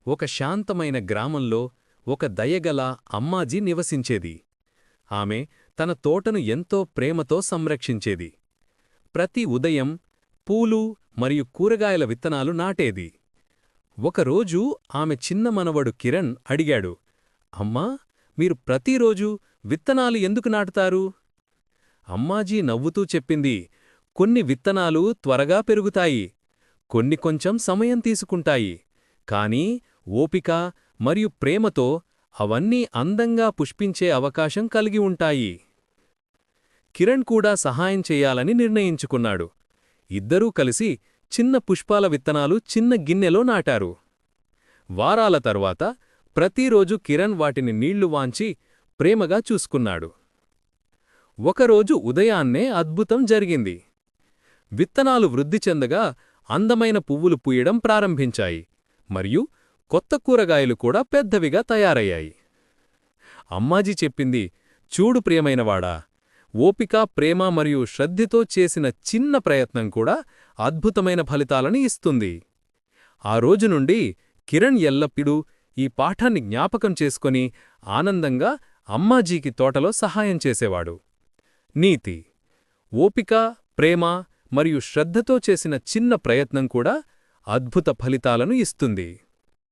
ఒక శాంతమైన గ్రామంలో ఒక దయగల అమ్మాజీ నివసించేది. ఆమె తన తోటను ఎంతో ప్రేమతో సంరక్షించేది. ప్రతి ఉదయం పూలు మరియు కూరగాయల విత్తనాలు నాటేది. ఒకరోజు ఆమె చిన్న మనవడు కిరణ్ అడిగాడు, అమ్మా, మీరు ప్రతిరోజూ విత్తనాలు ఎందుకు నాటుతారు? అమ్మాజీ నవ్వుతూ చెప్పింది, కొన్ని విత్తనాలు త్వరగా పెరుగుతాయి, కొన్ని కొంచెం సమయం తీసుకుంటాయి, కానీ ఓపిక మరియు ప్రేమతో అవన్నీ అందంగా పుష్పించే అవకాశం కలిగి ఉంటాయి. కిరణ్ కూడా సహాయం చెయ్యాలని నిర్ణయించుకున్నాడు. ఇద్దరూ కలిసి చిన్న పుష్పాల విత్తనాలు చిన్న గిన్నెలో నాటారు. వారాల తర్వాత ప్రతిరోజు కిరణ్ వాటిని నీళ్లు వాంచి ప్రేమగా చూసుకున్నాడు. ఒకరోజు ఉదయాన్నే అద్భుతం జరిగింది. విత్తనాలు వృద్ధి చెందగా అందమైన పువ్వులు పూయడం ప్రారంభించాయి మరియు కొత్త కూరగాయలు కూడా పెద్దవిగా తయారయ్యాయి. అమ్మాజీ చెప్పింది, చూడు ప్రియమైనవాడా, ఓపిక, ప్రేమ మరియు శ్రద్ధతో చేసిన చిన్న ప్రయత్నం కూడా అద్భుతమైన ఫలితాలను ఇస్తుంది. ఆ రోజు నుండి కిరణ్ ఎల్లప్పుడూ ఈ పాఠాన్ని జ్ఞాపకం చేసుకొని ఆనందంగా అమ్మాజీకి తోటలో సహాయం చేసేవాడు. నీతి: ఓపిక, ప్రేమ మరియు శ్రద్ధతో చేసిన చిన్న ప్రయత్నం కూడా అద్భుత ఫలితాలను ఇస్తుంది.